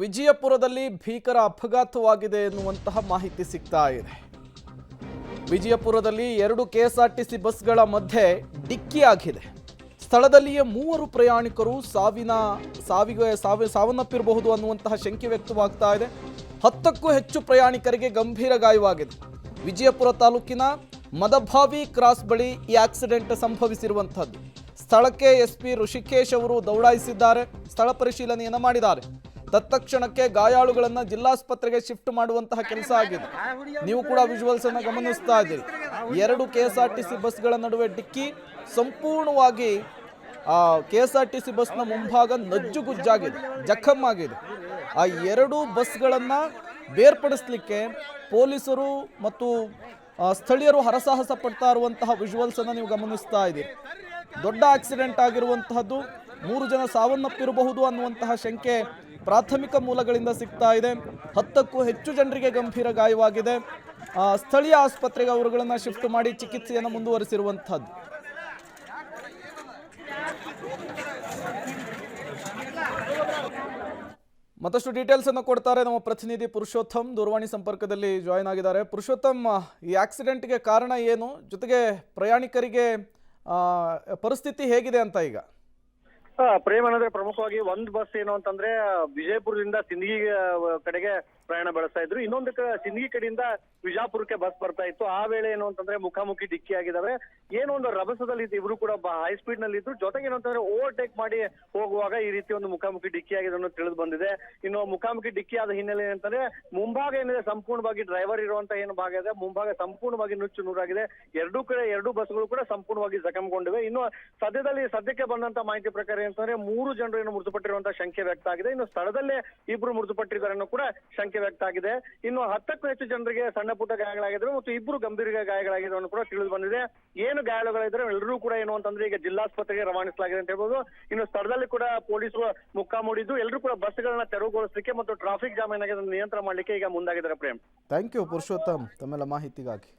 ವಿಜಯಪುರದಲ್ಲಿ ಭೀಕರ ಅಪಘಾತವಾಗಿದೆ ಎನ್ನುವಂತಹ ಮಾಹಿತಿ ಸಿಗ್ತಾ ಇದೆ. ವಿಜಯಪುರದಲ್ಲಿ 2 ಕೆಎಸ್ಆರ್ಟಿಸಿ ಬಸ್ಗಳ ಮಧ್ಯೆ ಡಿಕ್ಕಿ ಆಗಿದೆ. ಸ್ಥಳದಲ್ಲಿಯೇ 3 ಪ್ರಯಾಣಿಕರು ಸಾವನ್ನಪ್ಪಿರಬಹುದು ಅನ್ನುವಂತಹ ಶಂಕೆ ವ್ಯಕ್ತವಾಗ್ತಾ ಇದೆ. 10ಕ್ಕೂ ಹೆಚ್ಚು ಪ್ರಯಾಣಿಕರಿಗೆ ಗಂಭೀರ ಗಾಯವಾಗಿದೆ. ವಿಜಯಪುರ ತಾಲೂಕಿನ ಮದಭಾವಿ ಕ್ರಾಸ್ ಬಳಿ ಈ ಆಕ್ಸಿಡೆಂಟ್ ಸಂಭವಿಸಿರುವಂತಹದ್ದು. ಸ್ಥಳಕ್ಕೆ ಎಸ್ಪಿ ಋಷಿಕೇಶ್ ಅವರು ದೌಡಾಯಿಸಿದ್ದಾರೆ. ಸ್ಥಳ ಪರಿಶೀಲನೆಯನ್ನು ಮಾಡಿದ್ದಾರೆ. ತತ್ಕ್ಷಣಕ್ಕೆ ಗಾಯಾಳುಗಳನ್ನು ಜಿಲ್ಲಾಸ್ಪತ್ರೆಗೆ ಶಿಫ್ಟ್ ಮಾಡುವಂತಹ ಕೆಲಸ ಆಗಿದೆ. ನೀವು ಕೂಡ ವಿಜುವಲ್ಸ್ ಅನ್ನು ಗಮನಿಸ್ತಾ ಇದ್ದೀರಿ. 2 ಕೆಎಸ್ಆರ್ಟಿಸಿ ಬಸ್ಗಳ ನಡುವೆ ಡಿಕ್ಕಿ, ಸಂಪೂರ್ಣವಾಗಿ ಕೆಎಸ್ಆರ್ಟಿಸಿ ಬಸ್ನ ಮುಂಭಾಗ ನಜ್ಜುಗುಜ್ಜಾಗಿದೆ, ಜಖಮ್ ಆಗಿದೆ. ಆ 2 ಬಸ್ಗಳನ್ನು ಬೇರ್ಪಡಿಸಲಿಕ್ಕೆ ಪೊಲೀಸರು ಮತ್ತು ಸ್ಥಳೀಯರು ಹರಸಾಹಸ ಪಡ್ತಾ ಇರುವಂತಹ ವಿಜುವಲ್ಸ್ ಅನ್ನು ನೀವು ಗಮನಿಸ್ತಾ ಇದ್ದೀರಿ. ದೊಡ್ಡ ಆಕ್ಸಿಡೆಂಟ್ ಆಗಿರುವಂತಹದ್ದು. 3 ಜನ ಸಾವನ್ನಪ್ಪಿರಬಹುದು ಅನ್ನುವಂತಹ ಶಂಕೆ ಪ್ರಾಥಮಿಕ ಮೂಲಗಳಿಂದ ಸಿಗ್ತಾ ಇದೆ. 10ಕ್ಕೂ ಹೆಚ್ಚು ಜನರಿಗೆ ಗಂಭೀರ ಗಾಯವಾಗಿದೆ. ಸ್ಥಳೀಯ ಆಸ್ಪತ್ರೆಗೆ ಅವರುಗಳನ್ನು ಶಿಫ್ಟ್ ಮಾಡಿ ಚಿಕಿತ್ಸೆಯನ್ನು ಮುಂದುವರಿಸಿರುವಂತಹದ್ದು. ಮತ್ತಷ್ಟು ಡೀಟೇಲ್ಸ್ ಅನ್ನು ಕೊಡ್ತಾರೆ ನಮ್ಮ ಪ್ರತಿನಿಧಿ ಪುರುಷೋತ್ತಮ್, ದೂರವಾಣಿ ಸಂಪರ್ಕದಲ್ಲಿ ಜಾಯಿನ್ ಆಗಿದ್ದಾರೆ. ಪುರುಷೋತ್ತಮ್, ಈ ಆಕ್ಸಿಡೆಂಟ್ಗೆ ಕಾರಣ ಏನು, ಜೊತೆಗೆ ಪ್ರಯಾಣಿಕರಿಗೆ ಪರಿಸ್ಥಿತಿ ಹೇಗಿದೆ ಅಂತ ಈಗ? ಪ್ರೇಮ್ ಅನ್ನೋದ್ರೆ ಪ್ರಮುಖವಾಗಿ ಒಂದು ಬಸ್ ಏನು ಅಂತಂದ್ರೆ ವಿಜಯಪುರದಿಂದ ಸಿಂದಗಿ ಕಡೆಗೆ ಪ್ರಯಾಣ ಬೆಳೆಸ್ತಾ ಇದ್ರು. ಇನ್ನೊಂದು ಸಿಂದಗಿ ಕಡೆಯಿಂದ ವಿಜಾಪುರಕ್ಕೆ ಬಸ್ ಬರ್ತಾ ಇತ್ತು. ಆ ವೇಳೆ ಏನು ಅಂತಂದ್ರೆ ಮುಖಾಮುಖಿ ಡಿಕ್ಕಿ ಆಗಿದಾವೆ. ಏನೋ ಒಂದು ರಭಸದಲ್ಲಿ ಇಬ್ರು ಕೂಡ ಹೈ ಸ್ಪೀಡ್ ನಲ್ಲಿ ಇದ್ರು. ಜೊತೆಗೆ ಏನು ಅಂತಂದ್ರೆ ಓವರ್ಟೇಕ್ ಮಾಡಿ ಹೋಗುವಾಗ ಈ ರೀತಿ ಒಂದು ಮುಖಾಮುಖಿ ಡಿಕ್ಕಿ ಆಗಿದೆ ಅನ್ನೋದು ತಿಳಿದು ಬಂದಿದೆ. ಇನ್ನು ಮುಖಾಮುಖಿ ಡಿಕ್ಕಿ ಆದ ಹಿನ್ನೆಲೆ ಏನಂತಂದ್ರೆ ಮುಂಭಾಗ ಏನಿದೆ ಸಂಪೂರ್ಣವಾಗಿ ಡ್ರೈವರ್ ಇರುವಂತ ಏನು ಭಾಗ ಇದೆ, ಮುಂಭಾಗ ಸಂಪೂರ್ಣವಾಗಿ ನುಚ್ಚು ನೂರಾಗಿದೆ. 2 ಬಸ್ಗಳು ಕೂಡ ಸಂಪೂರ್ಣವಾಗಿ ಜಖಂಗೊಂಡಿವೆ. ಇನ್ನು ಸದ್ಯಕ್ಕೆ ಬಂದಂತ ಮಾಹಿತಿ ಪ್ರಕಾರ ಏನಂತಂದ್ರೆ 3 ಜನರು ಏನು ಮೃತಪಟ್ಟಿರುವಂತಹ ಶಂಕೆ ವ್ಯಕ್ತ ಆಗಿದೆ. ಇನ್ನು ಸ್ಥಳದಲ್ಲೇ 2 ಮೃತಪಟ್ಟಿದ್ದಾರೆ ಕೂಡ ಶಂಕೆ ವ್ಯಕ್ತ ಆಗಿದೆ. ಇನ್ನು 10ಕ್ಕೂ ಹೆಚ್ಚು ಜನರಿಗೆ ಸಣ್ಣ ಪುಟ್ಟ ಗಾಯಗಳಾಗಿದ್ರು ಮತ್ತು 2 ಗಂಭೀರ ಗಾಯಗಳಾಗಿದ್ರು ಕೂಡ ತಿಳಿದು ಬಂದಿದೆ. ಏನು ಗಾಯಗಳಿದ್ರೆ ಎಲ್ಲರೂ ಕೂಡ ಏನು ಅಂತಂದ್ರೆ ಈಗ ಜಿಲ್ಲಾಸ್ಪತ್ರೆಗೆ ರವಾನಿಸಲಾಗಿದೆ ಅಂತ ಹೇಳ್ಬೋದು. ಇನ್ನು ಸ್ಥಳದಲ್ಲಿ ಕೂಡ ಪೊಲೀಸರು ಮುಕ್ಕಾಮೂಡಿದ್ದು ಎಲ್ಲರೂ ಕೂಡ ಬಸ್ಗಳನ್ನ ತೆರವುಗೊಳಿಸಲಿಕ್ಕೆ ಮತ್ತು ಟ್ರಾಫಿಕ್ ಜಾಮ್ ಏನಾಗಿದೆ ನಿಯಂತ್ರಣ ಮಾಡಲಿಕ್ಕೆ ಈಗ ಮುಂದಾಗಿದ್ದಾರೆ. ಪ್ರೇಮ್, ಥ್ಯಾಂಕ್ ಯು ಪುರುಷೋತ್ತಮ್ ತಮ್ಮೆಲ್ಲ ಮಾಹಿತಿಗಾಗಿ.